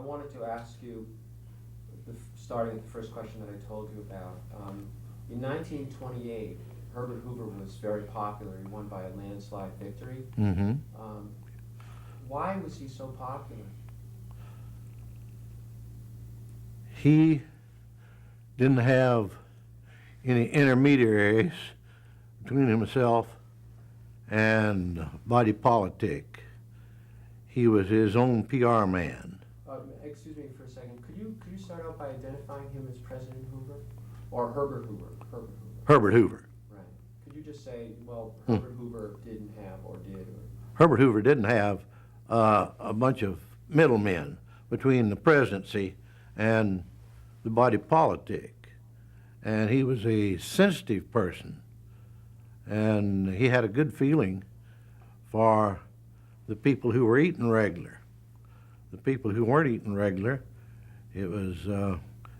wanted to ask you, starting with the first question that I told you about. In 1928, Herbert Hoover was very popular. He won by a landslide victory. Mm-hmm. Why was he so popular? He didn't have any intermediaries between himself and body politic. He was his own PR man. Excuse me for a second. Could you start out by identifying him as President Hoover or Herbert Hoover? Herbert Hoover. Herbert Hoover. Right. Could you just say, well, Herbert Hoover didn't have or did? Or... Herbert Hoover didn't have a bunch of middlemen between the presidency and the body politic. And he was a sensitive person. And he had a good feeling for the people who were eating regular. The people who weren't eating regular, it was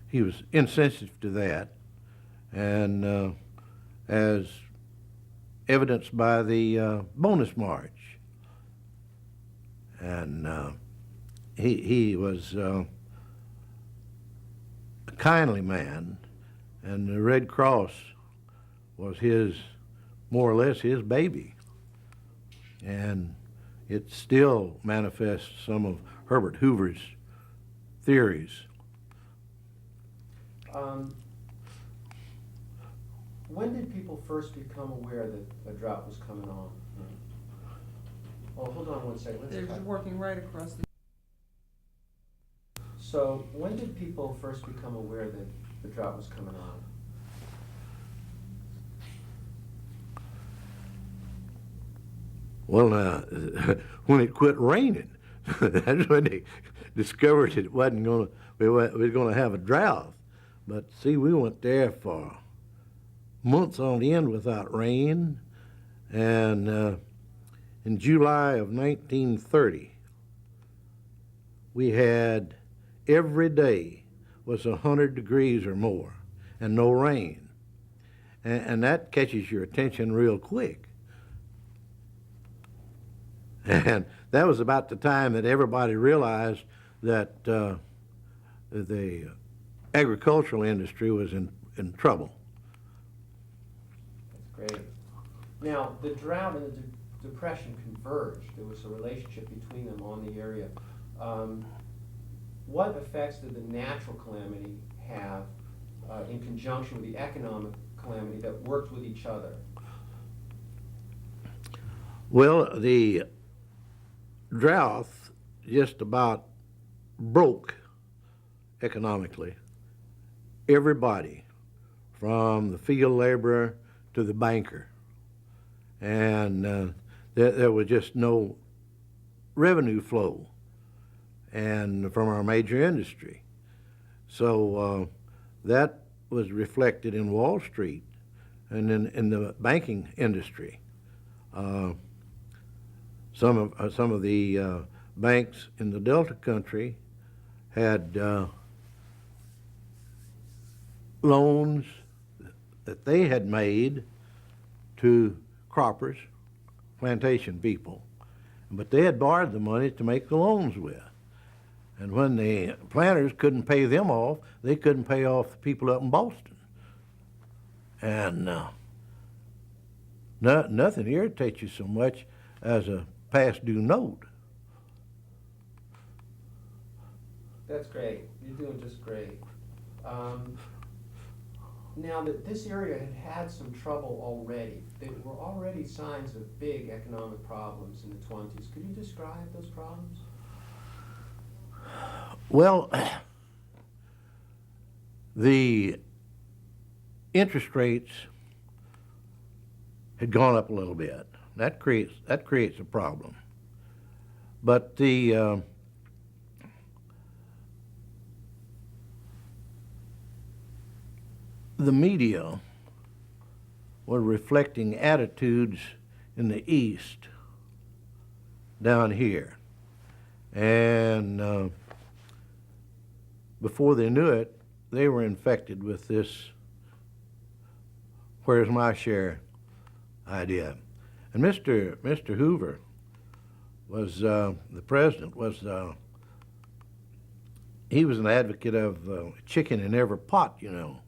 he was insensitive to that, and as evidenced by the bonus march. And he was a kindly man, and the Red Cross was his, more or less his baby. And it still manifests some of Herbert Hoover's theories. When did people first become aware that a drought was coming on? Oh, hold on one second. They're working right across the... So, when did people first become aware that the drought was coming on? Well, when it quit raining, that's when they discovered it wasn't going to. We were going to have a drought. But see, we went there for months on end without rain, and in July of 1930, we had every day was 100 degrees or more, and no rain, and that catches your attention real quick. And that was about the time that everybody realized that the agricultural industry was in trouble. That's great. Now, the drought and the depression converged. There was a relationship between them on the area. What effects did the natural calamity have in conjunction with the economic calamity that worked with each other? Well, the drought just about broke economically everybody, from the field laborer to the banker, and there was just no revenue flow, and from our major industry. So that was reflected in Wall Street and in the banking industry. Some of the banks in the Delta country had loans that they had made to croppers, plantation people, but they had borrowed the money to make the loans with. And when the planters couldn't pay them off, they couldn't pay off the people up in Boston. And nothing irritates you so much as a past due note. That's great. You're doing just great. Now, this area had some trouble already. There were already signs of big economic problems in the 20s. Could you describe those problems? Well, the interest rates had gone up a little bit. That creates a problem. But the media were reflecting attitudes in the East down here. And before they knew it, they were infected with this "where's my share" idea. And Mr. Hoover was, the president, was he was an advocate of chicken in every pot, you know.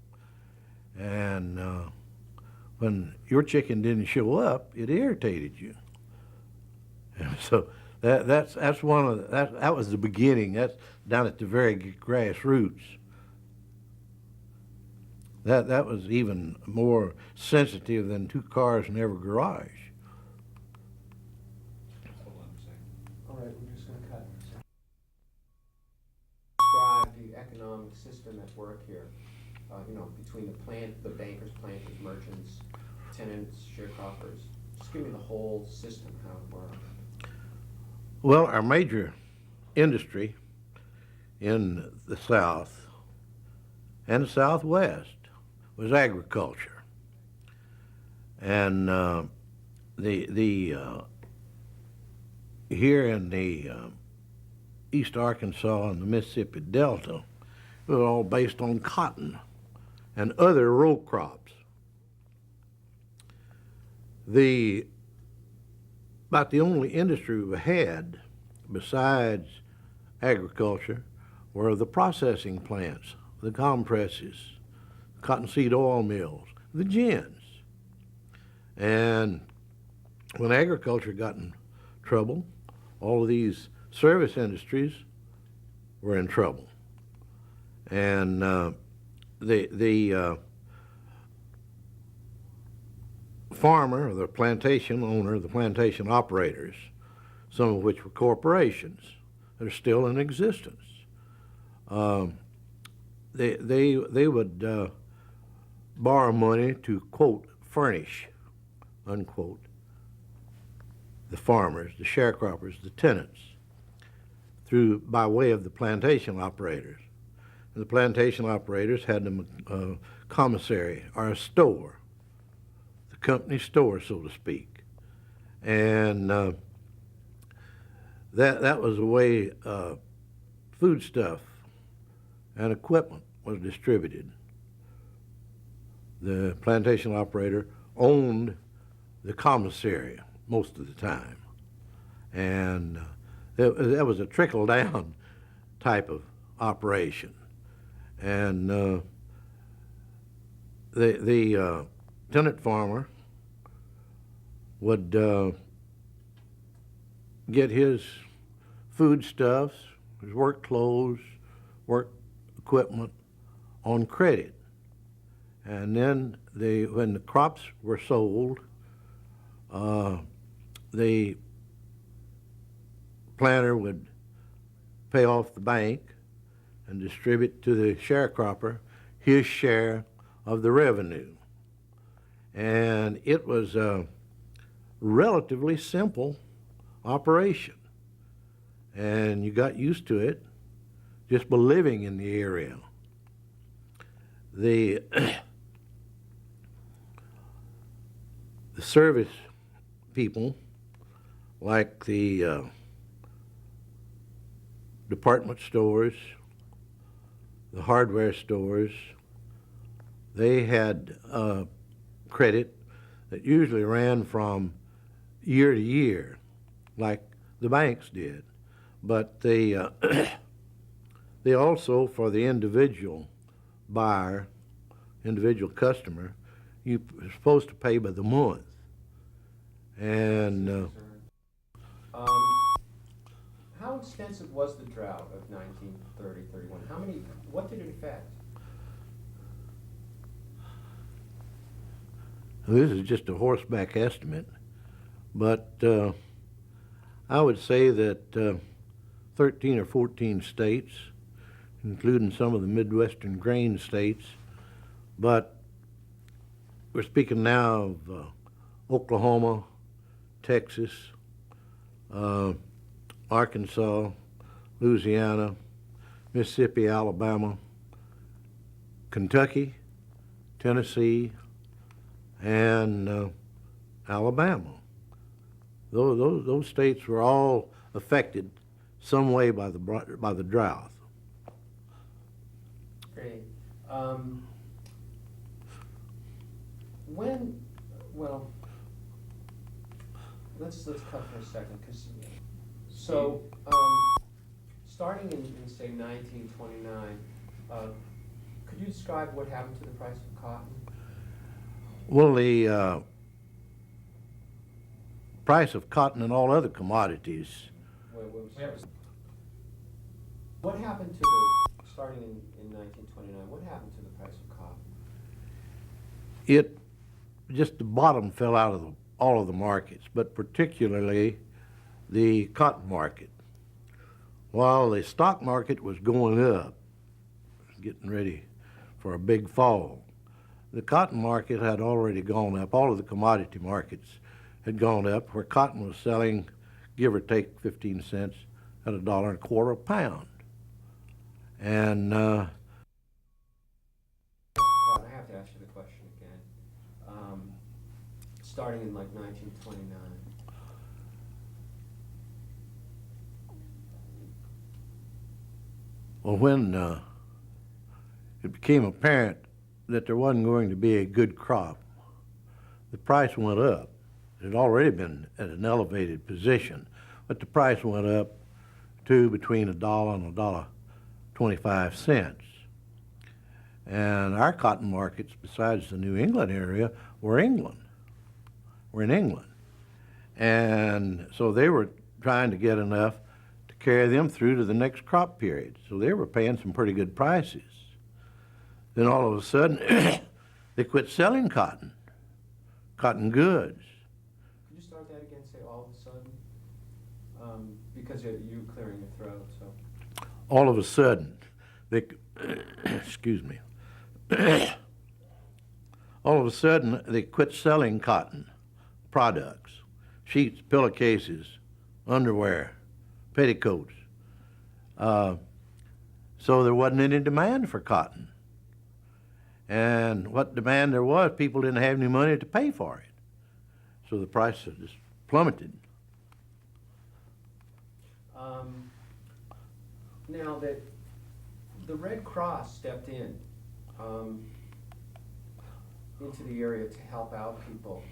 And when your chicken didn't show up, it irritated you. And so that's one of that was the beginning. That's down at the very grassroots. That was even more sensitive than two cars in every garage. Hold on a second. All right, we're just gonna cut. Describe the economic system at work here, between the bankers, planters, merchants, tenants, sharecroppers. Just give me the whole system, how it works. Well, our major industry in the South and the Southwest was agriculture, and here in the East Arkansas and the Mississippi Delta, it was all based on cotton and other row crops. About the only industry we had besides agriculture were the processing plants, the compresses, cottonseed oil mills, the gins. And when agriculture got in trouble, all of these service industries were in trouble. And the farmer, or the plantation owner, the plantation operators, some of which were corporations that are still in existence, they would borrow money to, quote, furnish, unquote, the farmers, the sharecroppers, the tenants, by way of the plantation operators. And the plantation operators had a commissary, or a store, the company store, so to speak. And that was the way foodstuff and equipment was distributed. The plantation operator owned the commissary most of the time. And that was a trickle-down type of operation. And the tenant farmer would get his foodstuffs, his work clothes, work equipment on credit. And then when the crops were sold, the planter would pay off the bank and distribute to the sharecropper his share of the revenue. And it was a relatively simple operation. And you got used to it just by living in the area. The service people, like the department stores, the hardware stores, they had credit that usually ran from year to year, like the banks did. But they also, for the individual buyer, individual customer, you were supposed to pay by the month. And how extensive was the drought of 1930-31? What did it affect? This is just a horseback estimate, but I would say that 13 or 14 states, including some of the Midwestern grain states, but we're speaking now of Oklahoma, Texas, Arkansas, Louisiana, Mississippi, Alabama, Kentucky, Tennessee, and Alabama. Those states were all affected some way by the drought. Great. Let's cut for a second, because starting in say 1929, could you describe what happened to the price of cotton? Well, the price of cotton and all other commodities, What happened to the, starting in 1929, what happened to the price of cotton? it just the bottom fell out of all of the markets, but particularly the cotton market. While the stock market was going up, getting ready for a big fall, the cotton market had already gone up. All of the commodity markets had gone up, where cotton was selling, give or take 15 cents, at $1.25 a pound. And I have to ask you the question again. Starting in like 1929. well, when it became apparent that there wasn't going to be a good crop, the price went up. It had already been at an elevated position, but the price went up to between $1 and $1.25. And our cotton markets, besides the New England area, were in England. And so they were trying to get enough to carry them through to the next crop period. So they were paying some pretty good prices. Then all of a sudden, they quit selling cotton goods. Could you start that again, say all of a sudden? Because you clearing your throat, so. All of a sudden, they, excuse me, all of a sudden they quit selling cotton products, sheets, pillowcases, underwear, petticoats. So there wasn't any demand for cotton. And what demand there was, people didn't have any money to pay for it. So the price just plummeted. Now that the Red Cross stepped in into the area to help out people,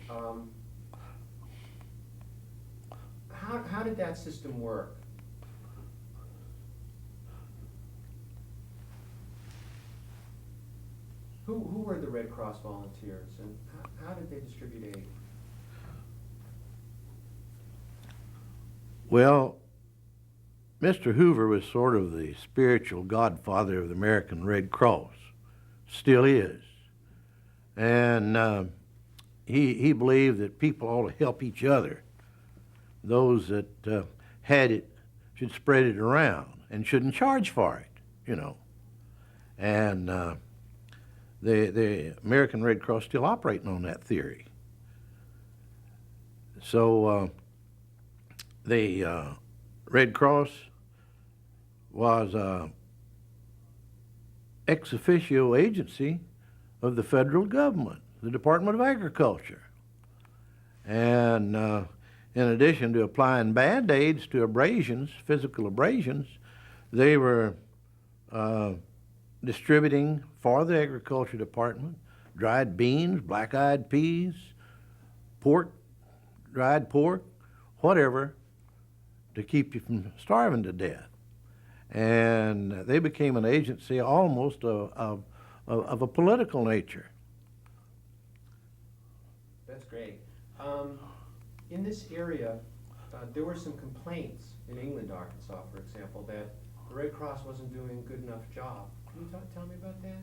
how did that system work? Who were the Red Cross volunteers, and how did they distribute aid? Well, Mr. Hoover was sort of the spiritual godfather of the American Red Cross, still is. And he believed that people ought to help each other. Those that had it should spread it around and shouldn't charge for it, you know. And the American Red Cross still operating on that theory. So the Red Cross was a ex officio agency of the federal government, the Department of Agriculture. And in addition to applying Band-Aids to abrasions, physical abrasions, they were distributing for the Agriculture Department dried beans, black-eyed peas, pork, dried pork, whatever, to keep you from starving to death. And they became an agency almost of a political nature. That's great. In this area, there were some complaints in England, Arkansas, for example, that the Red Cross wasn't doing a good enough job. Can you tell me about that?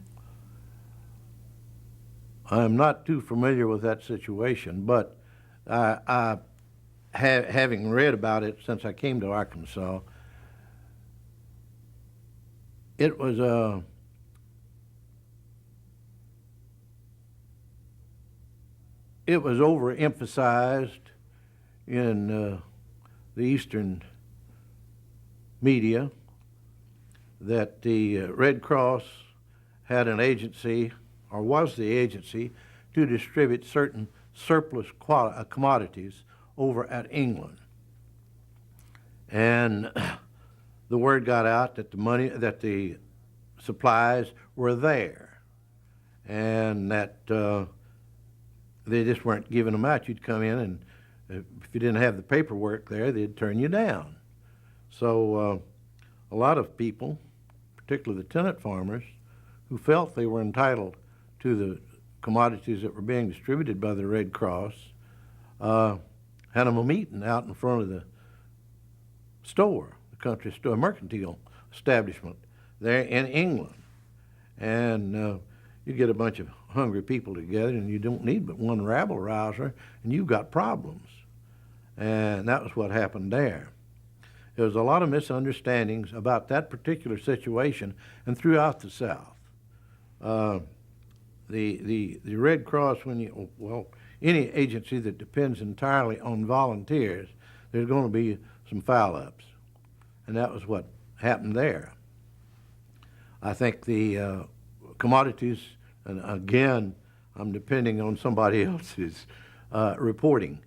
I'm not too familiar with that situation, but having read about it since I came to Arkansas, it was overemphasized in the Eastern media that the Red Cross had an agency, or was the agency, to distribute certain surplus commodities over at England. And the word got out that the supplies were there, and that they just weren't giving them out. You'd come in, and if you didn't have the paperwork there, they'd turn you down. So a lot of people, particularly the tenant farmers, who felt they were entitled to the commodities that were being distributed by the Red Cross, had them a meeting out in front of the store, the country store, mercantile establishment there in England. And you get a bunch of hungry people together, and you don't need but one rabble-rouser, and you've got problems. And that was what happened there. There was a lot of misunderstandings about that particular situation and throughout the South. The Red Cross, any agency that depends entirely on volunteers, there's going to be some foul-ups. And that was what happened there. I think the commodities, and again, I'm depending on somebody else's reporting.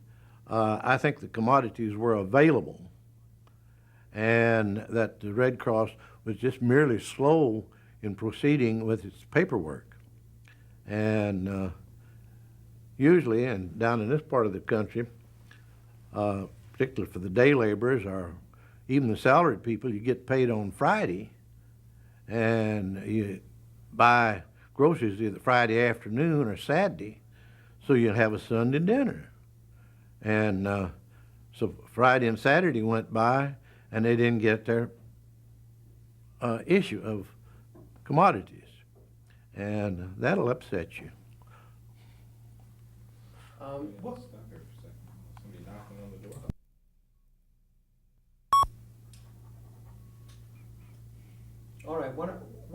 I think the commodities were available, and that the Red Cross was just merely slow in proceeding with its paperwork. And usually, and down in this part of the country, particularly for the day laborers or even the salaried people, you get paid on Friday, and you buy groceries either Friday afternoon or Saturday, so you'll have a Sunday dinner. And so Friday and Saturday went by, and they didn't get their issue of commodities. And that'll upset you. What, Stop here for a second. Somebody knocking on the door. all right, what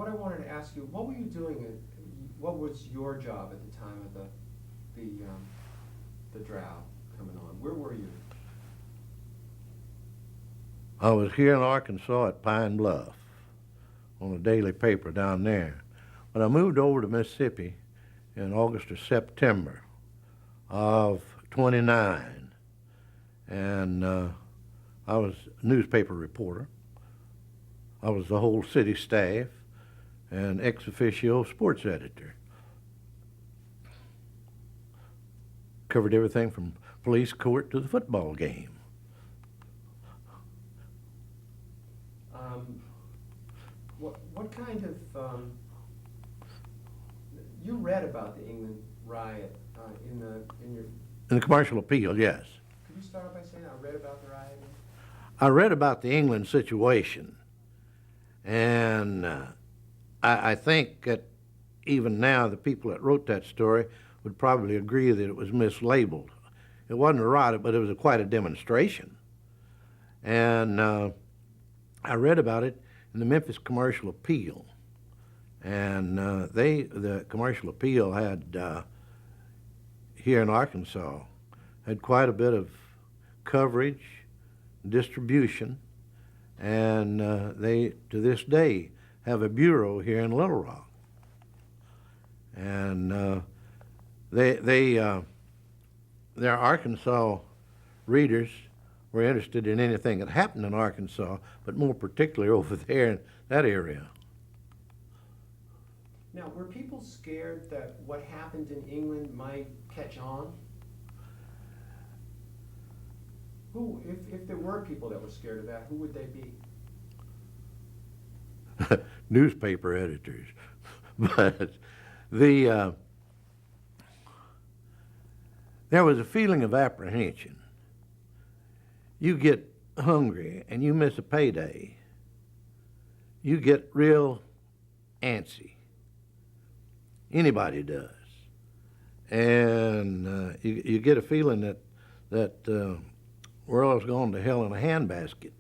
I wanted to ask you, what were you doing, what was your job at the time of the drought coming on? Where were you? I was here in Arkansas at Pine Bluff on a daily paper down there. But I moved over to Mississippi in August or September of '29, and I was a newspaper reporter. I was the whole city staff and ex officio sports editor. Covered everything from police court to the football game. What kind of, you read about the England riot in your, In the commercial appeal, yes. could you start by saying, I read about the riot? I read about the England situation, and I think that even now the people that wrote that story would probably agree that it was mislabeled. It wasn't a riot, but it was quite a demonstration. And I read about it in the Memphis Commercial Appeal, and the Commercial Appeal had here in Arkansas had quite a bit of coverage, distribution, and they to this day have a bureau here in Little Rock, and their Arkansas readers were interested in anything that happened in Arkansas, but more particularly over there in that area. Now, were people scared that what happened in England might catch on? Who, if there were people that were scared of that, who would they be? Newspaper editors. But there was a feeling of apprehension. You get hungry and you miss a payday, you get real antsy. Anybody does. And you get a feeling that the world's gone to hell in a handbasket,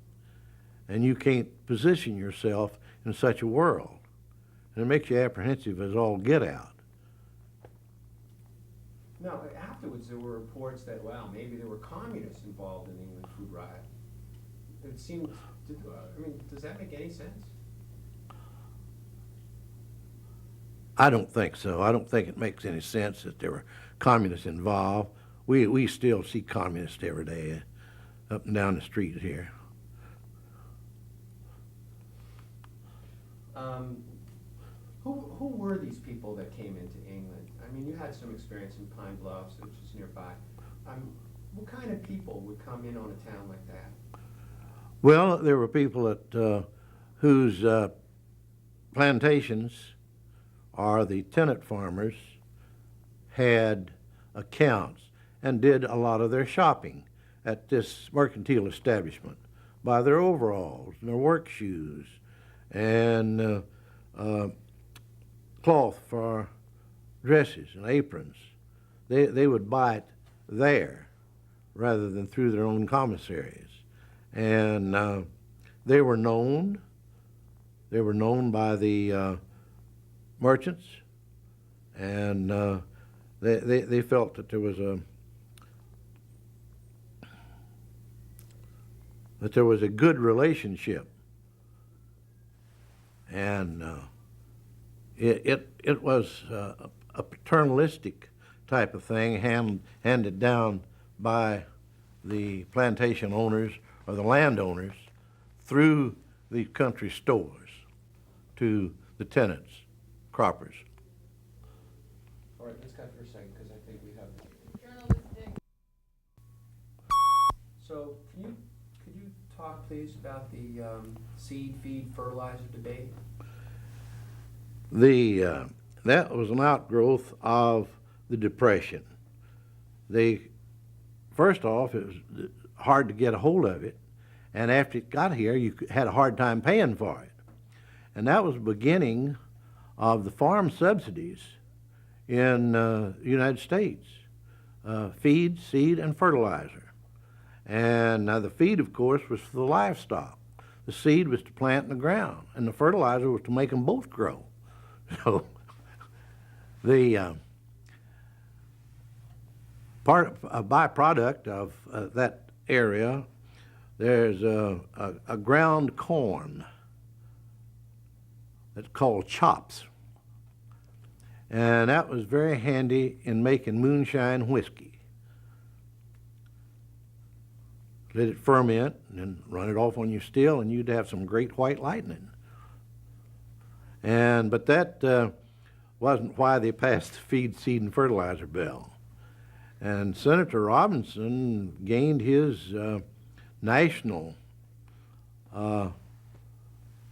and you can't position yourself in such a world. And it makes you apprehensive as all get out. Now, afterwards there were reports that, wow, maybe there were communists involved in the England food riot. It seemed, does that make any sense? I don't think so. I don't think it makes any sense that there were communists involved. We still see communists every day up and down the street here. Who were these people that came into England? I mean, you had some experience in Pine Bluffs, which is nearby. What kind of people would come in on a town like that? Well, there were people that whose plantations or the tenant farmers had accounts and did a lot of their shopping at this mercantile establishment, buy their overalls and their work shoes and cloth for dresses and aprons. They would buy it there rather than through their own commissaries. And they were known by the merchants, and they felt that there was a good relationship, and it was a paternalistic type of thing handed down by the plantation owners or the landowners through the country stores to the tenants, croppers. All right, let's cut for a second, because I think we have. Journalistic. So, could you talk, please, about the seed, feed, fertilizer debate? That was an outgrowth of the Depression. First off, it was hard to get a hold of it, and after it got here, you had a hard time paying for it. And that was the beginning of the farm subsidies in the United States, feed, seed, and fertilizer. And now the feed, of course, was for the livestock. The seed was to plant in the ground, and the fertilizer was to make them both grow. So the a byproduct of that area, there's a ground corn that's called chops. And that was very handy in making moonshine whiskey. Let it ferment and then run it off on your still, and you'd have some great white lightning. But that wasn't why they passed the feed, seed, and fertilizer bill. And Senator Robinson gained his national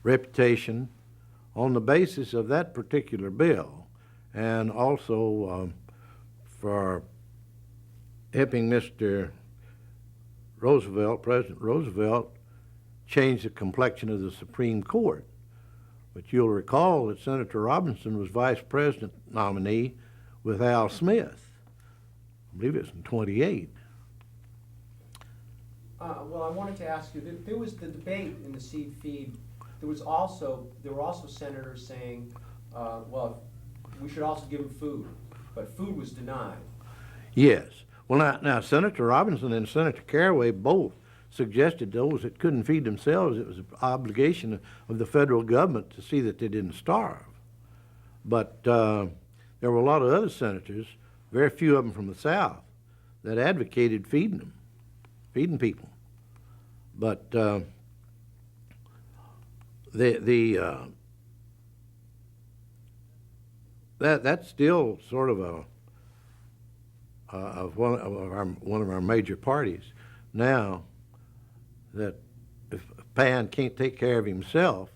reputation on the basis of that particular bill, and also for helping Mr. Roosevelt, President Roosevelt, change the complexion of the Supreme Court. But you'll recall that Senator Robinson was vice president nominee with Al Smith. I believe it's in 28. Well, I wanted to ask you, there was the debate in the seed feed. There were also senators saying, well, we should also give them food, but food was denied. Yes. Well, now Senator Robinson and Senator Caraway both suggested those that couldn't feed themselves, it was an obligation of the federal government to see that they didn't starve. But there were a lot of other senators, very few of them from the South, that advocated feeding people. But that's still sort of one of our major parties now, that if a man can't take care of himself,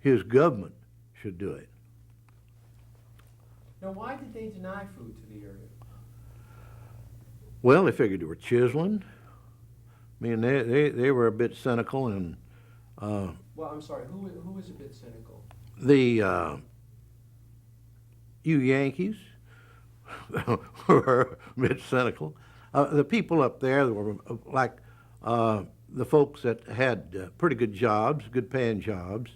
his government should do it. Now, why did they deny food to the area? Well, they figured they were chiseling. I mean, they were a bit cynical, and Well, I'm sorry, who was a bit cynical? You Yankees were a bit cynical. The people up there were like the folks that had pretty good jobs, good paying jobs.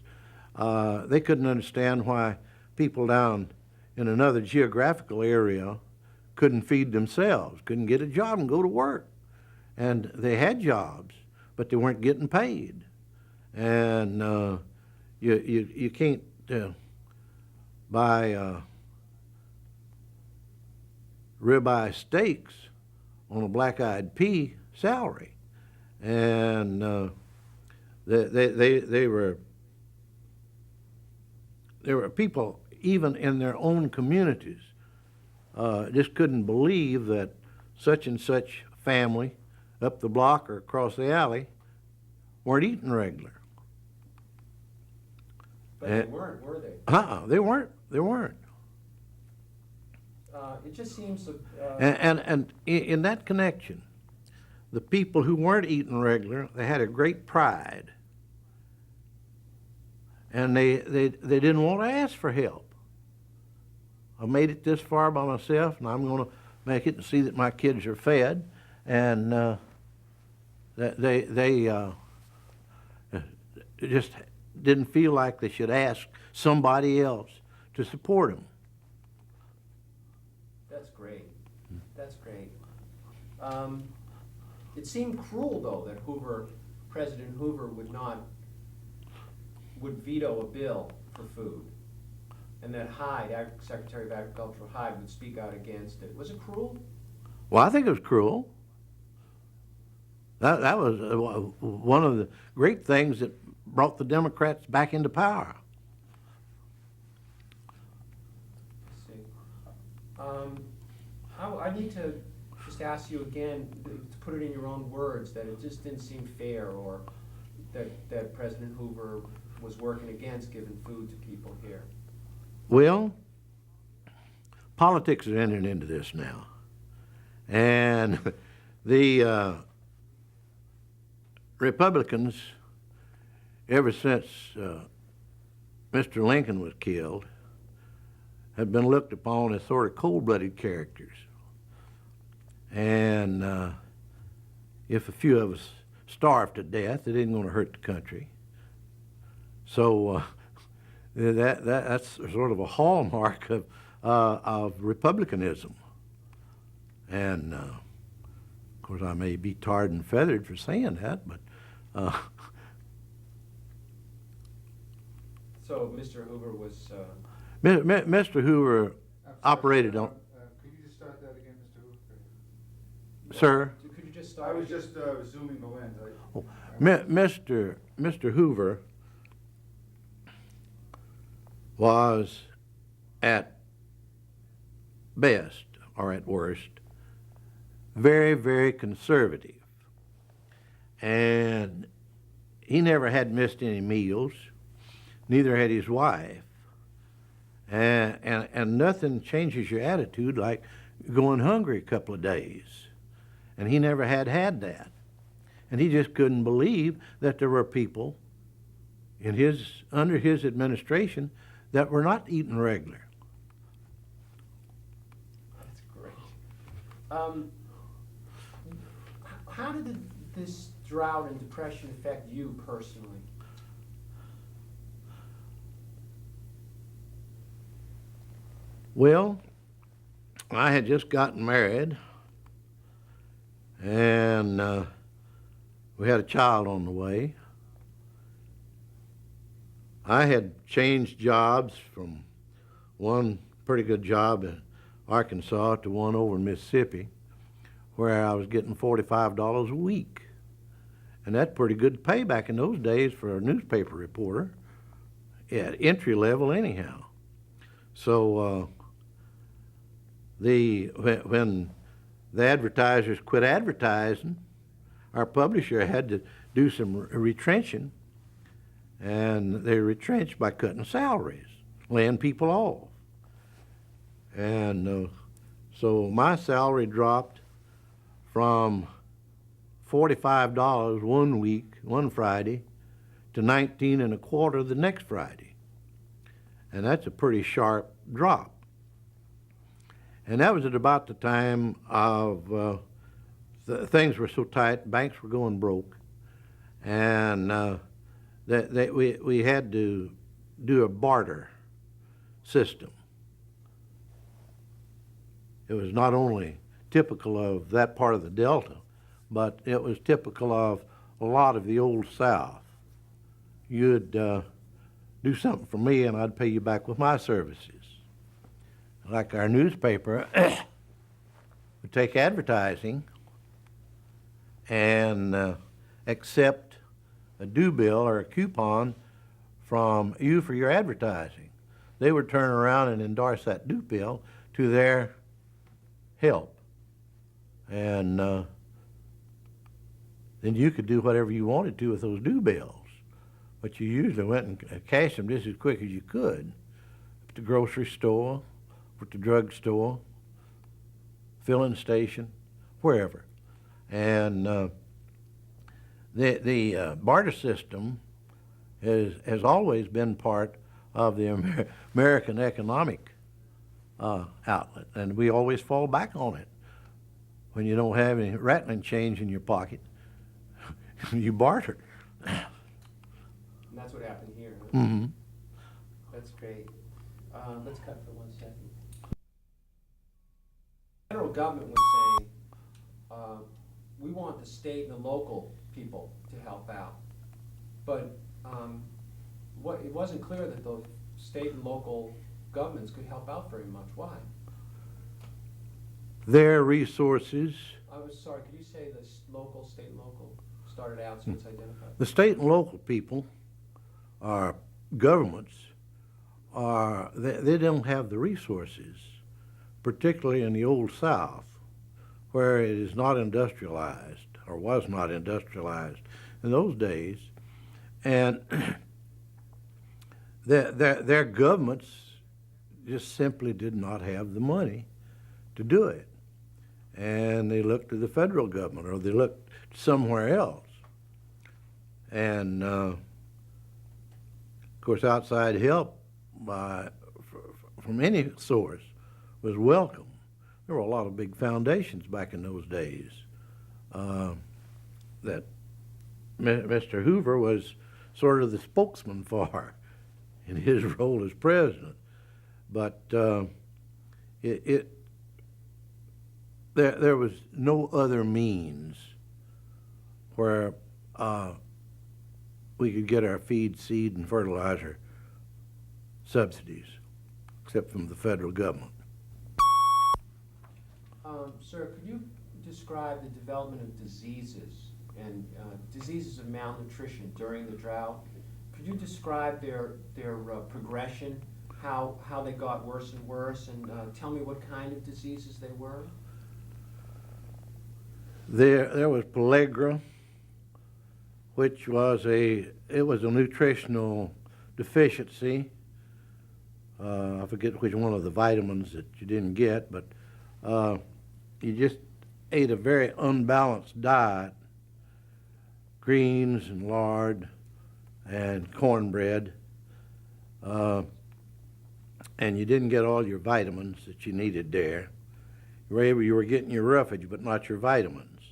They couldn't understand why people down in another geographical area couldn't feed themselves, couldn't get a job and go to work. And they had jobs, but they weren't getting paid. And you can't buy ribeye steaks on a black-eyed pea salary. And there were people even in their own communities just couldn't believe that such and such family up the block or across the alley weren't eating regular. But they weren't, were they? They weren't. They weren't. It just seems, And in that connection, the people who weren't eating regular, they had a great pride. And they didn't want to ask for help. I made it this far by myself, and I'm going to make it and see that my kids are fed. And they just didn't feel like they should ask somebody else to support them. that's great. That's great. It seemed cruel, though, that President Hoover would veto a bill for food, and that Hyde, Secretary of Agriculture Hyde, would speak out against it. Was it cruel? Well, I think it was cruel. That was one of the great things that brought the Democrats back into power. Let's see. I need to just ask you again, to put it in your own words, that it just didn't seem fair, or that President Hoover was working against giving food to people here. Well, politics is entering into this now. And the Republicans, ever since Mr. Lincoln was killed, have been looked upon as sort of cold-blooded characters. And if a few of us starved to death, it isn't going to hurt the country. So that's sort of a hallmark of Republicanism. And of course, I may be tarred and feathered for saying that, but So Mr. Hoover was, Mr. Hoover operated on. Could you just start that again, Mr. Hoover? Sir? could you just I start? was just zooming the lens. Mr. Hoover was at best, or at worst, very, very conservative. And he never had missed any meals, neither had his wife. And nothing changes your attitude like going hungry a couple of days. And he never had that. And he just couldn't believe that there were people under his administration that were not eating regular. That's great. How did this drought and depression affect you personally? Well, I had just gotten married, and we had a child on the way. I had changed jobs from one pretty good job in Arkansas to one over in Mississippi, where I was getting $45 a week. And that's pretty good pay back in those days for a newspaper reporter, at entry level anyhow. So when the advertisers quit advertising, our publisher had to do some retrenching, and they retrenched by cutting salaries, laying people off. And so my salary dropped from $45 one week, one Friday, to $19.25 the next Friday. And that's a pretty sharp drop. And that was at about the time of things were so tight, banks were going broke, and we had to do a barter system. It was not only typical of that part of the Delta, but it was typical of a lot of the Old South. You'd do something for me, and I'd pay you back with my services. Like our newspaper would take advertising and accept a due bill or a coupon from you for your advertising. They would turn around and endorse that due bill to their help. And then you could do whatever you wanted to with those due bills. but you usually went and cashed them just as quick as you could. At the grocery store, at the drugstore, filling station, wherever. And the barter system has always been part of the American economic outlet, and we always fall back on it. When you don't have any rattling change in your pocket, you barter. And that's what happened here. Huh? Mm-hmm. That's great. Let's cut for 1 second. The federal government was saying, we want the state and the local people to help out. But it wasn't clear that the state and local governments could help out very much. Why? Their resources, I was sorry, could you say the local, state and local started out so it's identified? the state and local people, our governments, they don't have the resources, particularly in the Old South, where it is not industrialized, or was not industrialized in those days. And their governments just simply did not have the money to do it. And they looked to the federal government, or they looked somewhere else. And of course, outside help from any source was welcome. There were a lot of big foundations back in those days that Mr. Hoover was sort of the spokesman for in his role as president. But there was no other means where we could get our feed, seed, and fertilizer subsidies, except from the federal government. Sir, could you describe the development of diseases and diseases of malnutrition during the drought? Could you describe their progression, how they got worse and worse, and tell me what kind of diseases they were? There was pellagra, which was a nutritional deficiency. I forget which one of the vitamins that you didn't get, but you just ate a very unbalanced diet, greens and lard and cornbread, and you didn't get all your vitamins that you needed there. You were getting your roughage, but not your vitamins.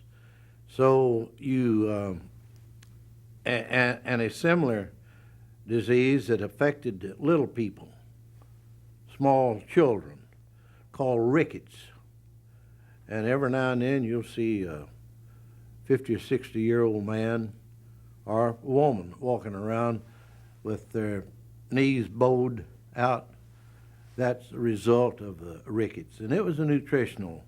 So you, and a similar disease that affected little people, small children, called rickets. And every now and then you'll see a 50 or 60-year-old man or woman walking around with their knees bowed out. That's the result of the rickets. And it was a nutritional,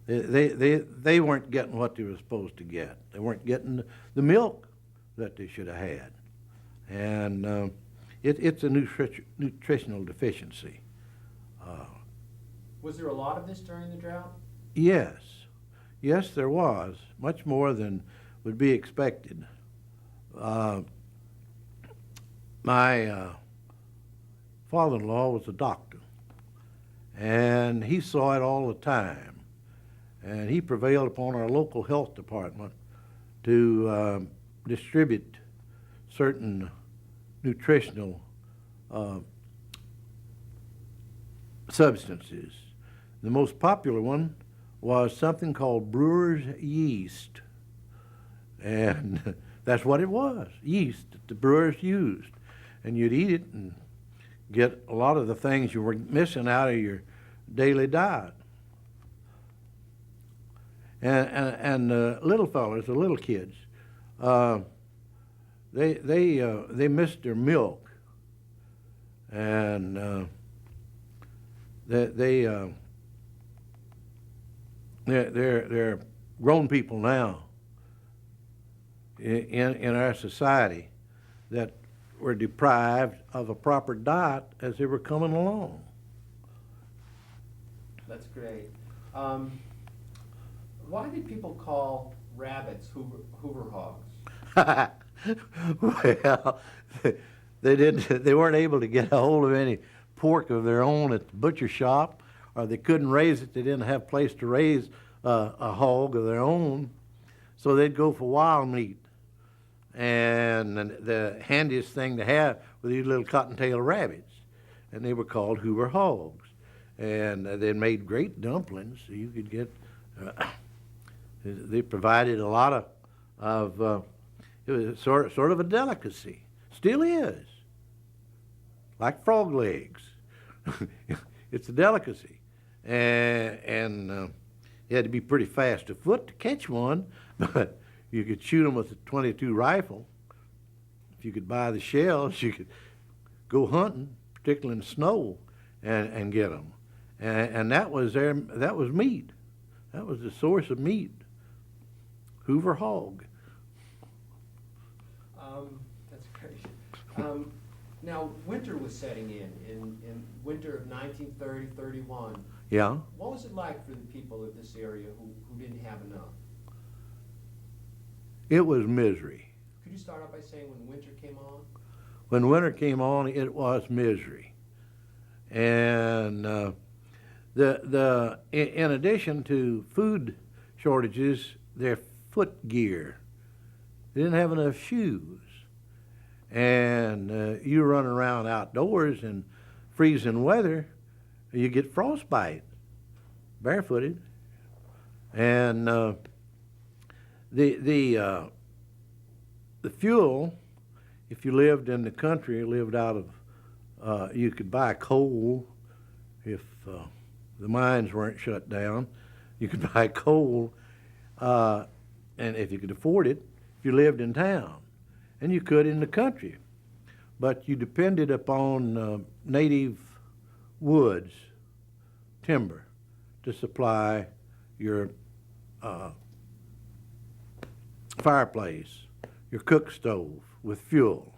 they weren't getting what they were supposed to get. They weren't getting the milk that they should have had. And it's a nutritional deficiency. Was there a lot of this during the drought? Yes. Yes, there was. Much more than would be expected. My father-in-law was a doctor, and he saw it all the time. And he prevailed upon our local health department to distribute certain nutritional substances. The most popular one was something called brewer's yeast. And that's what it was, yeast that the brewers used. And you'd eat it and get a lot of the things you were missing out of your daily diet. And little fellas, the little kids, they missed their milk, and they're grown people now in our society that were deprived of a proper diet as they were coming along. That's great. Why did people call rabbits Hoover hogs? Well, they weren't able to get a hold of any pork of their own at the butcher shop, or they couldn't raise it. They didn't have a place to raise a hog of their own, so they'd go for wild meat. And the handiest thing to have were these little cottontail rabbits, and they were called Hoover hogs. And they made great dumplings. So you could get. They provided a lot of it was sort of a delicacy. Still is. Like frog legs. It's a delicacy. And you had to be pretty fast afoot to catch one, but you could shoot them with a .22 rifle. If you could buy the shells, you could go hunting, particularly in the snow, and get them. And that was meat. That was the source of meat. Hoover hog. That's great. Now, winter was setting in winter of 1930-31. Yeah. What was it like for the people of this area who didn't have enough? It was misery. Could you start out by saying when winter came on? When winter came on, it was misery. And in addition to food shortages, their foot gear. They didn't have enough shoes. And you run around outdoors in freezing weather, you get frostbite, barefooted. And the fuel, if you lived in the country, lived out of, you could buy coal if the mines weren't shut down. You could buy coal, and if you could afford it, if you lived in town. And you could in the country. But you depended upon native woods, timber, to supply your fireplace, your cook stove with fuel.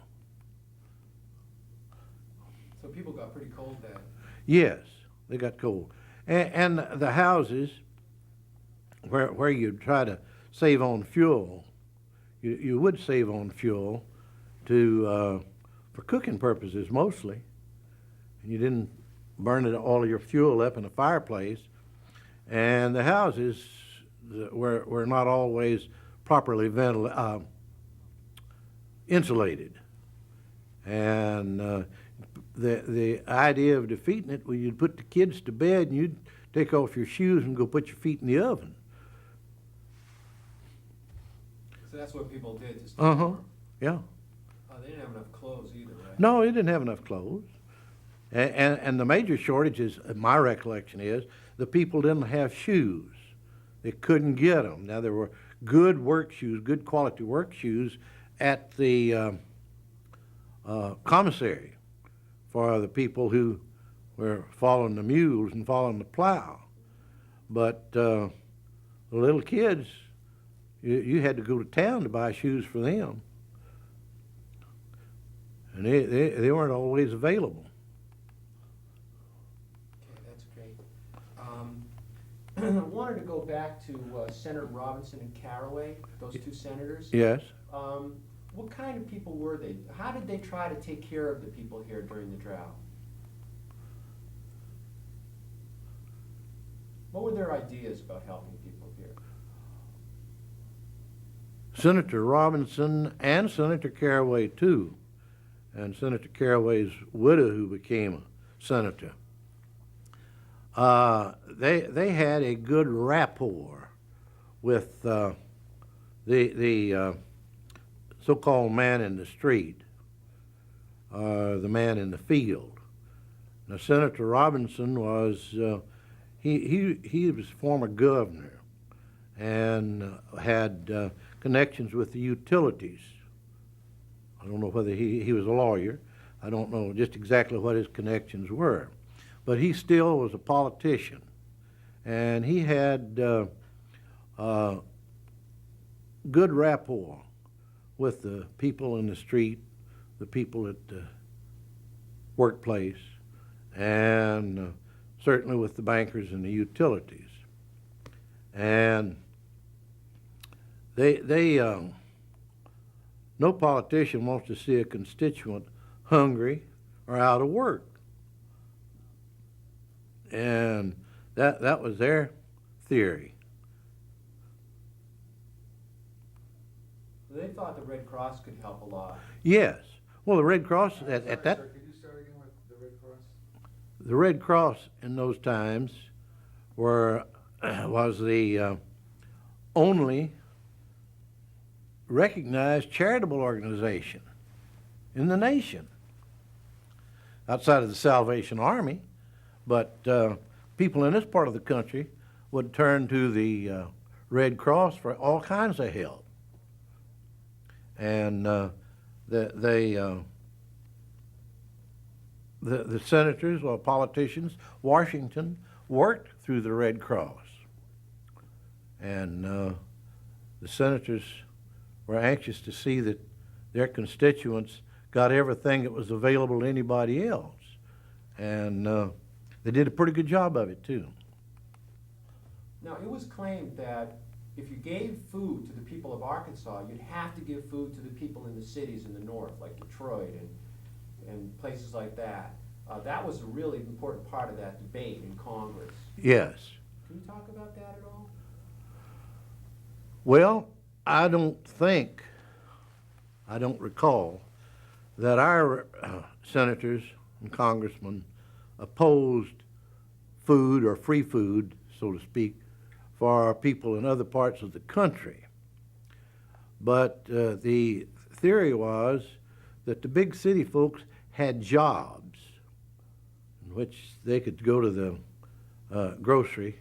So people got pretty cold then. Yes, they got cold. And the houses where you'd try to save on fuel, you would save on fuel for cooking purposes mostly. You didn't burn all of your fuel up in a fireplace. And the houses were not always properly insulated. And the idea of defeating it was you'd put the kids to bed and you'd take off your shoes and go put your feet in the oven. So that's what people did to stay Uh-huh, warm. yeah. They didn't have enough clothes either, right? No, they didn't have enough clothes. And the major shortage is, my recollection is, the people didn't have shoes. They couldn't get them. Now, there were good work shoes, good quality work shoes at the commissary for the people who were following the mules and following the plow. But the little kids, you had to go to town to buy shoes for them. And they weren't always available. Okay, that's great. I wanted to go back to Senator Robinson and Caraway, those two senators. Yes. What kind of people were they? How did they try to take care of the people here during the drought? What were their ideas about helping people here? Senator Robinson and Senator Caraway, too, and Senator Caraway's widow, who became a senator, they had a good rapport with the so-called man in the street, the man in the field. Now, Senator Robinson was he was former governor and had connections with the utilities. I don't know whether he was a lawyer. I don't know just exactly what his connections were. But he still was a politician. And he had good rapport with the people in the street, the people at the workplace, and certainly with the bankers and the utilities. And they no politician wants to see a constituent hungry or out of work. And that was their theory. They thought the Red Cross could help a lot. Yes. Well, the Red Cross at Sorry, that sir, could you start again with the Red Cross? the Red Cross in those times was the only recognized charitable organization in the nation, outside of the Salvation Army. But people in this part of the country would turn to the Red Cross for all kinds of help. And the senators or politicians, Washington, worked through the Red Cross. And the senators were anxious to see that their constituents got everything that was available to anybody else. And they did a pretty good job of it, too. Now, it was claimed that if you gave food to the people of Arkansas, you'd have to give food to the people in the cities in the north, like Detroit and places like that. That was a really important part of that debate in Congress. Yes. Can you talk about that at all? Well, I don't recall that our senators and congressmen opposed food or free food, so to speak, for our people in other parts of the country. But the theory was that the big city folks had jobs in which they could go to the grocery,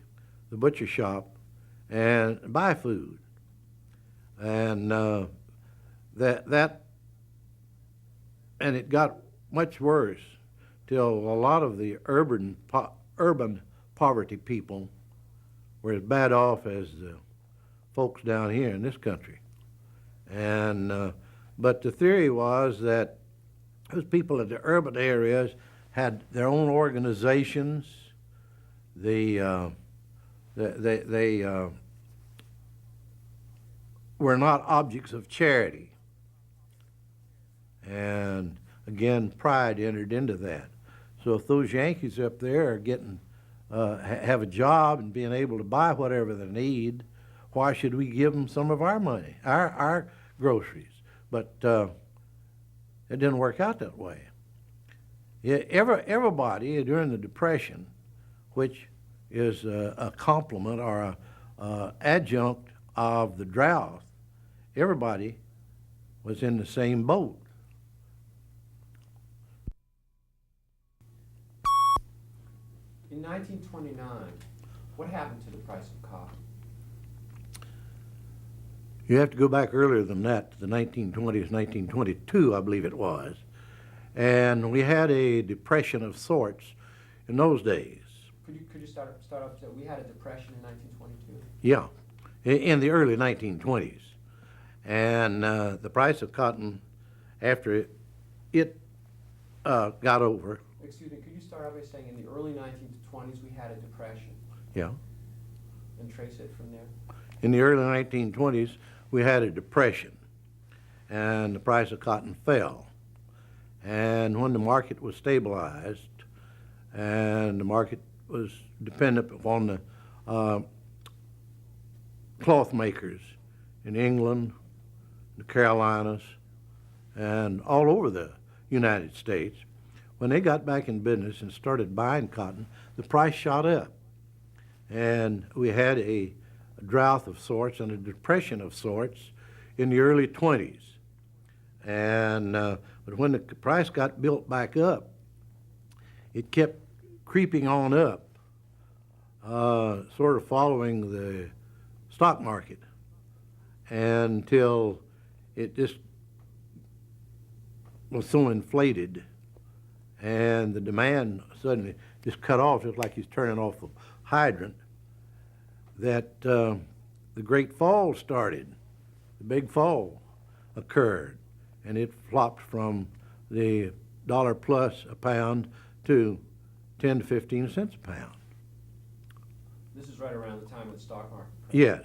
the butcher shop, and buy food. And and it got much worse till a lot of the urban poverty people were as bad off as the folks down here in this country. And but the theory was that those people in the urban areas had their own organizations. They were not objects of charity. And again, pride entered into that. So if those Yankees up there are getting have a job and being able to buy whatever they need, why should we give them some of our money, our groceries? But it didn't work out that way. Everybody during the Depression, which is a complement or a adjunct of the drought, everybody was in the same boat. In 1929, what happened to the price of cotton? You have to go back earlier than that, to the 1920s, 1922, I believe it was. And we had a depression of sorts in those days. Could you start off? So we had a depression in 1922. Yeah, in the early 1920s. And the price of cotton, after it got over. Excuse me, could you start off by saying in the early 1920s we had a depression? Yeah. And trace it from there? In the early 1920s, we had a depression, and the price of cotton fell. And when the market was stabilized, and the market was dependent upon the cloth makers in England, the Carolinas, and all over the United States, when they got back in business and started buying cotton, the price shot up. And we had a drought of sorts and a depression of sorts in the early 20s. And but when the price got built back up, it kept creeping on up, sort of following the stock market, until it just was so inflated, and the demand suddenly just cut off, just like he's turning off a hydrant, that the great fall started. The big fall occurred, and it flopped from the $1 plus a pound to 10 to 15 cents a pound. This is right around the time of the stock market crash. Yes.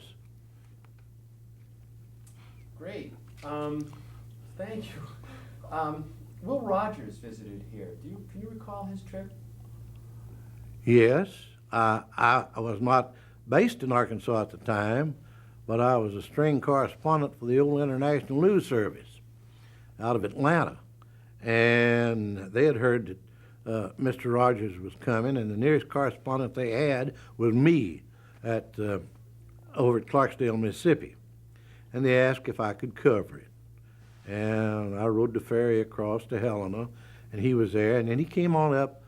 Great. Thank you. Will Rogers visited here. Can you recall his trip? Yes, I was not based in Arkansas at the time, but I was a string correspondent for the old International News Service out of Atlanta. And they had heard that Mr. Rogers was coming, and the nearest correspondent they had was me at over at Clarksdale, Mississippi. And they asked if I could cover it. And I rode the ferry across to Helena, and he was there. And then he came on up.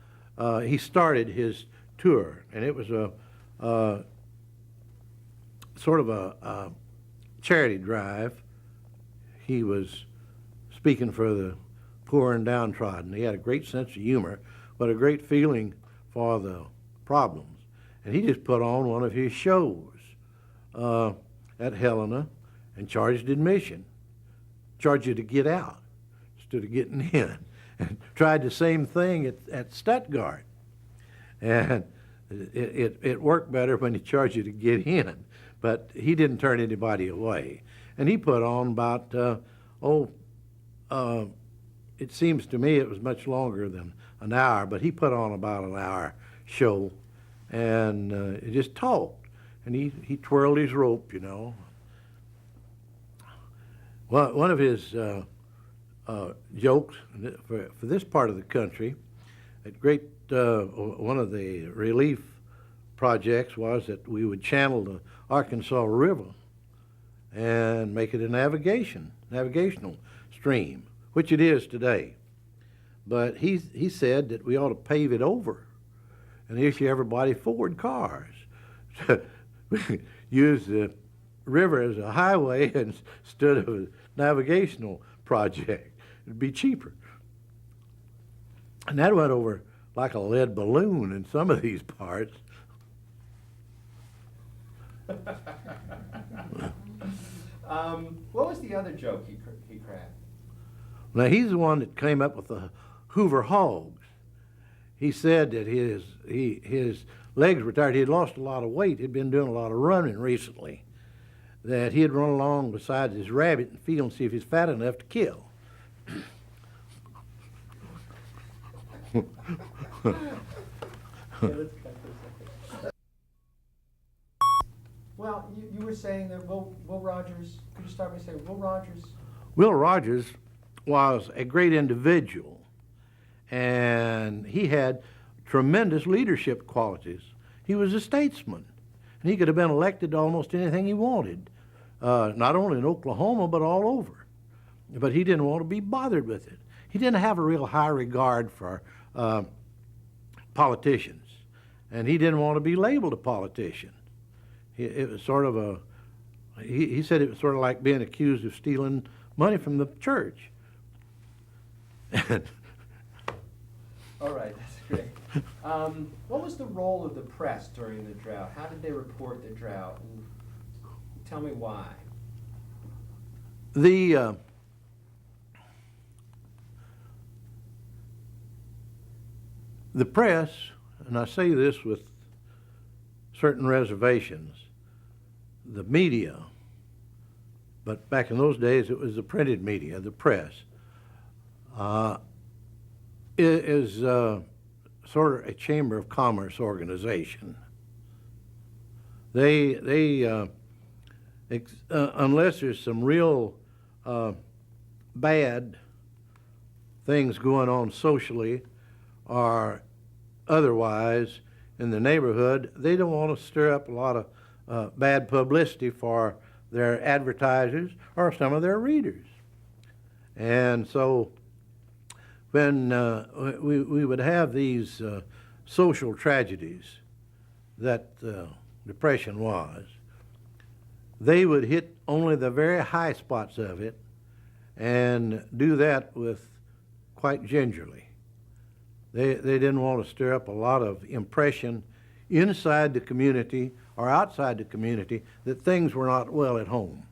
He started his tour, and it was a sort of a charity drive. He was speaking for the poor and downtrodden. He had a great sense of humor, but a great feeling for the problems. And he just put on one of his shows at Helena and charged admission. Charged you to get out instead of getting in. And tried the same thing at Stuttgart. And it worked better when he charged you to get in. But he didn't turn anybody away. And he put on about, it seems to me it was much longer than an hour, but he put on about an hour show. And he just talked. And he twirled his rope, you know. Well, one of his jokes for this part of the country, one of the relief projects was that we would channel the Arkansas River and make it a navigational stream, which it is today. But he said that we ought to pave it over and issue everybody Ford cars. Use the river as a highway instead of a navigational project. It'd be cheaper. And that went over like a lead balloon in some of these parts. What was the other joke he cracked? Now, he's the one that came up with the Hoover hogs. He said that his legs were tired. He had lost a lot of weight. He'd been doing a lot of running recently. That he'd run along beside his rabbit and feel and see if he's fat enough to kill. Yeah, let's cut for a second. Well, you were saying that Will Rogers, could you start by saying Will Rogers? Will Rogers was a great individual, and he had tremendous leadership qualities. He was a statesman, and he could have been elected to almost anything he wanted, not only in Oklahoma, but all over. But he didn't want to be bothered with it. He didn't have a real high regard for politicians, and he didn't want to be labeled a politician. It was sort of he said it was sort of like being accused of stealing money from the church. All right, that's great. What was the role of the press during the drought? How did they report the drought? And tell me why. The press, and I say this with certain reservations, the media, but back in those days it was the printed media, the press, is sort of a chamber of commerce organization. They unless there's some real bad things going on socially or otherwise in the neighborhood, they don't want to stir up a lot of bad publicity for their advertisers or some of their readers. And so when we would have these social tragedies that Depression was, they would hit only the very high spots of it and do that with quite gingerly. They didn't want to stir up a lot of impression inside the community or outside the community that things were not well at home.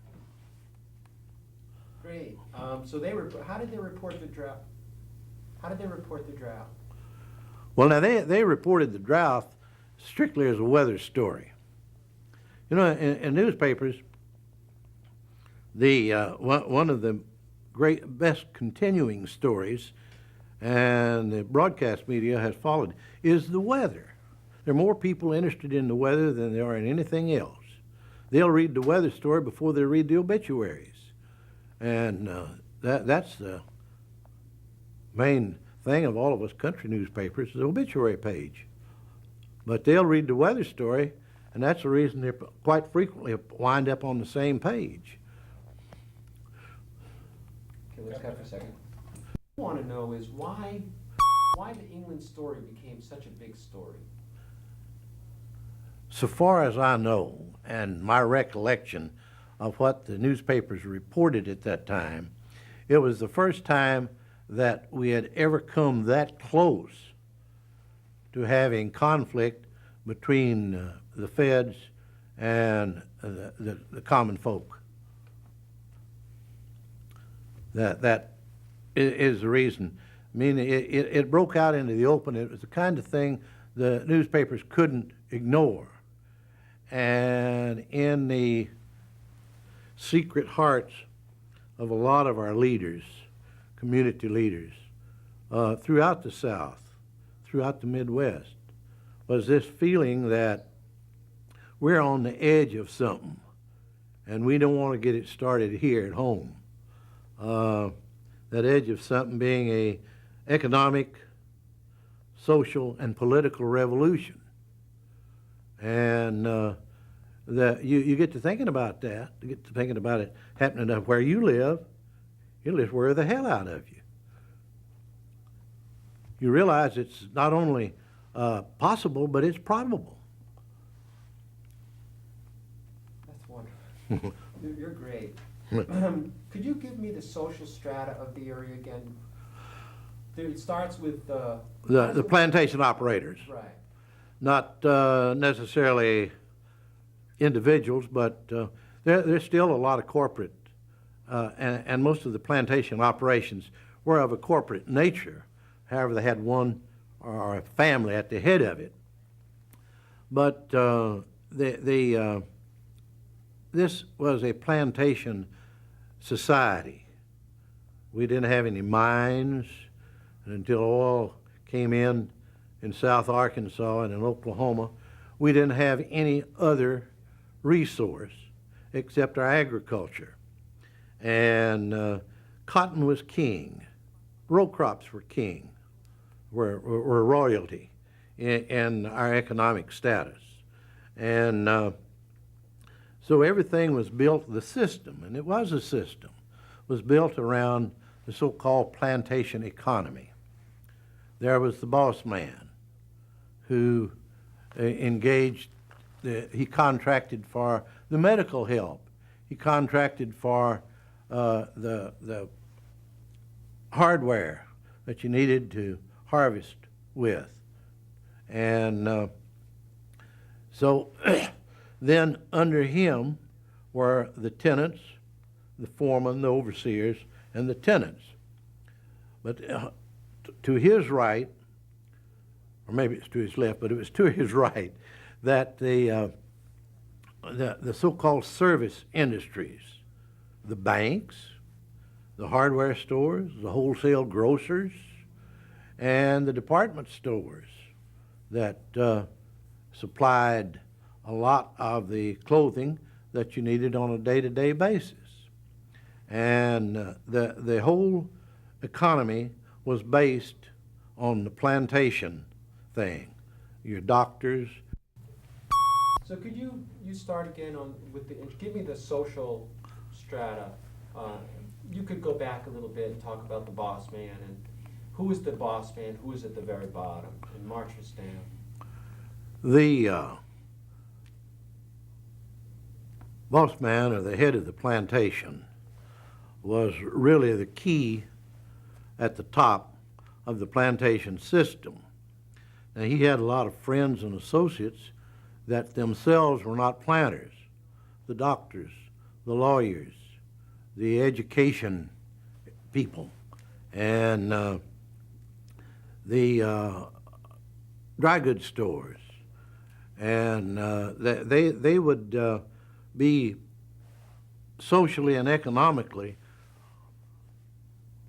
Great. So how did they report the drought? How did they report the drought? Well, now they reported the drought strictly as a weather story. You know, in newspapers, one of the best continuing stories, and the broadcast media has followed, is the weather. There are more people interested in the weather than there are in anything else. They'll read the weather story before they read the obituaries. And that's the main thing of all of us country newspapers, the obituary page. But they'll read the weather story, and that's the reason they quite frequently wind up on the same page. Okay, let's cut for a second. What I want to know is why the England story became such a big story. So far as I know, and my recollection of what the newspapers reported at that time, it was the first time that we had ever come that close to having conflict between the feds and the common folk. That is the reason. I mean, it broke out into the open. It was the kind of thing the newspapers couldn't ignore. And in the secret hearts of a lot of our leaders, community leaders, throughout the South, throughout the Midwest, was this feeling that we're on the edge of something, and we don't want to get it started here at home. That edge of something being a economic, social, and political revolution. And you get to thinking about that, you get to thinking about it happening up where you live, it'll just wear the hell out of you. You realize it's not only possible, but it's probable. That's wonderful. You're great. Could you give me the social strata of the area again? It starts with The plantation operators, right. not necessarily individuals, but there's still a lot of corporate, and most of the plantation operations were of a corporate nature. However, they had one or a family at the head of it. But this was a plantation society. We didn't have any mines, and until oil came in South Arkansas and in Oklahoma, we didn't have any other resource except our agriculture. And cotton was king. Row crops were king, were royalty in our economic status. And so everything was built, the system, and it was a system, was built around the so-called plantation economy. There was the boss man who engaged, he contracted for the medical help. He contracted for the hardware that you needed to harvest with. And so then under him were the tenants, the foremen, the overseers, and the tenants. But to his right, or maybe it's to his left, but it was to his right, that the so-called service industries, the banks, the hardware stores, the wholesale grocers, and the department stores that supplied a lot of the clothing that you needed on a day-to-day basis. And the whole economy was based on the plantation thing. Your doctors. So could you start again give me the social strata. You could go back a little bit and talk about the boss man and who is the boss man, who is at the very bottom, and march us down. The boss man, or the head of the plantation, was really the key at the top of the plantation system. Now, he had a lot of friends and associates that themselves were not planters, the doctors, the lawyers, the education people, and the dry goods stores. And they would, be socially and economically,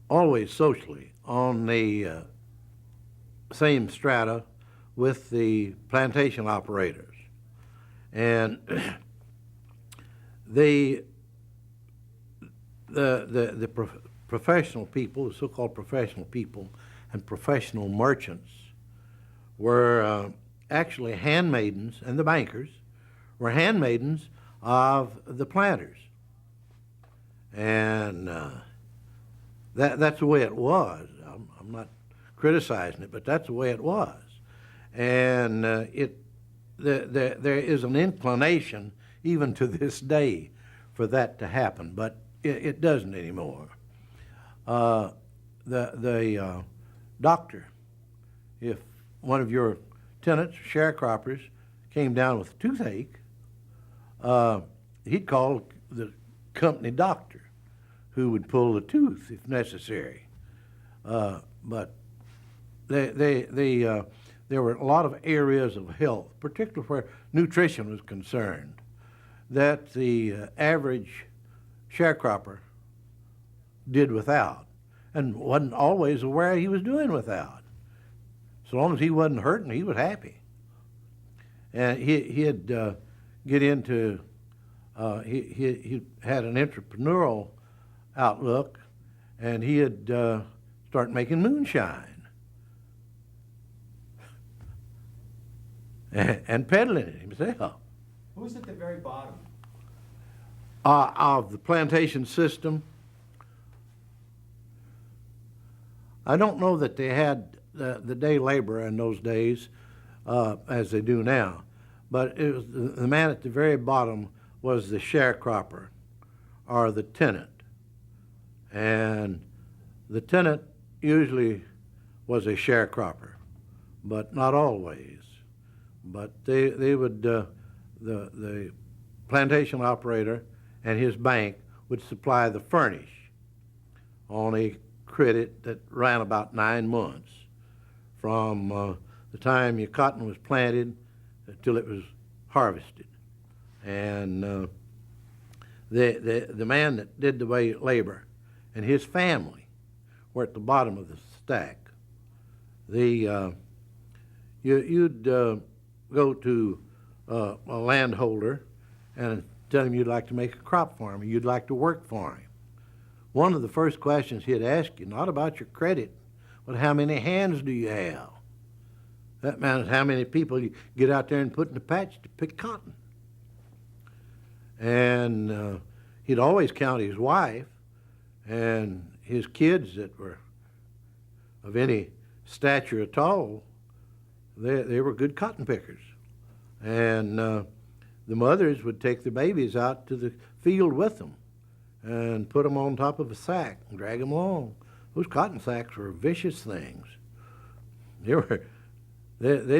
always socially on the same strata with the plantation operators. And the professional people, the so-called professional people, and professional merchants were actually handmaidens, and the bankers were handmaidens of the planters. And that's the way it was. I'm not criticizing it, but that's the way it was. And there is an inclination, even to this day, for that to happen, but it doesn't anymore. The doctor, if one of your tenants, sharecroppers, came down with a toothache, he'd call the company doctor, who would pull the tooth if necessary. But there were a lot of areas of health, particularly where nutrition was concerned, that the average sharecropper did without, and wasn't always aware he was doing without. So long as he wasn't hurting, he was happy. And he'd get into, he had an entrepreneurial outlook, and he'd start making moonshine and peddling it himself. Who's at the very bottom? Of the plantation system, I don't know that they had the day laborer in those days as they do now, but it was the man at the very bottom was the sharecropper or the tenant. And the tenant usually was a sharecropper, but not always. But they would, the plantation operator and his bank would supply the furnish on a credit that ran about 9 months from the time your cotton was planted till it was harvested. And the man that did the labor and his family were at the bottom of the stack. You'd go to a landholder and tell him you'd like to make a crop for him, or you'd like to work for him. One of the first questions he'd ask you, not about your credit, but how many hands do you have? That matters how many people you get out there and put in the patch to pick cotton. And he'd always count his wife and his kids that were of any stature at all. They were good cotton pickers. And the mothers would take the babies out to the field with them and put them on top of a sack and drag them along. Those cotton sacks were vicious things. They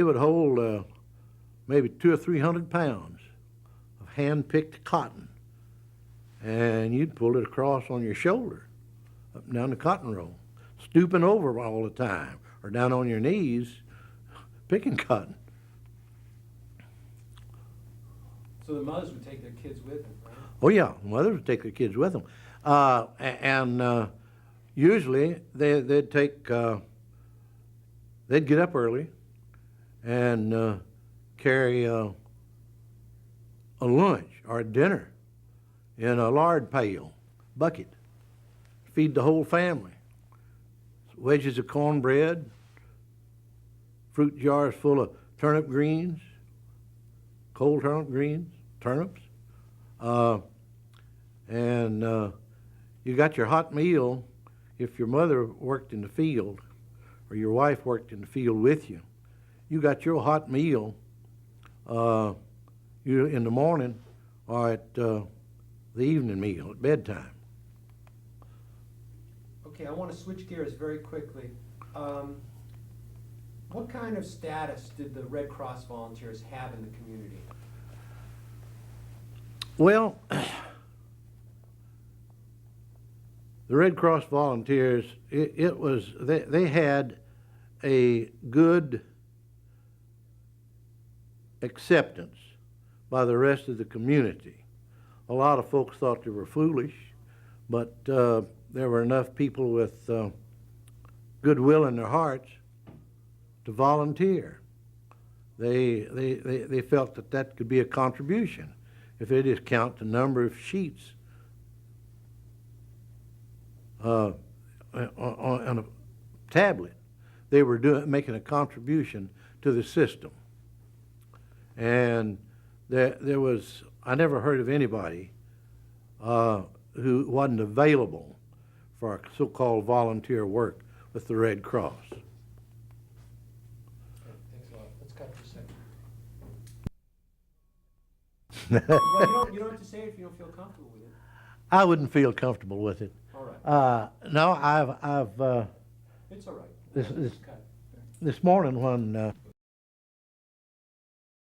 would hold maybe 200 or 300 pounds of hand-picked cotton, and you'd pull it across on your shoulder up and down the cotton row, stooping over all the time, or down on your knees picking cotton. So the mothers would take their kids with them, right? Oh yeah, the mothers would take their kids with them, and usually they'd take they'd get up early and carry a lunch or a dinner in a lard pail bucket, feed the whole family. Wedges of cornbread, fruit jars full of turnip greens, cold turnip greens, turnips, and you got your hot meal if your mother worked in the field or your wife worked in the field with you. You got your hot meal you in the morning or at the evening meal at bedtime. Okay, I want to switch gears very quickly. What kind of status did the Red Cross volunteers have in the community? Well, the Red Cross volunteers, they had a good acceptance by the rest of the community. A lot of folks thought they were foolish, but there were enough people with goodwill in their hearts to volunteer. They felt that that could be a contribution if they just count the number of sheets on a tablet. They were making a contribution to the system. And there was, I never heard of anybody who wasn't available for so-called volunteer work with the Red Cross. Okay, thanks a lot. Let's cut for a second. Well, you don't have to say it if you don't feel comfortable with it. I wouldn't feel comfortable with it. All right. No, I've It's all right. this Let's cut. this morning when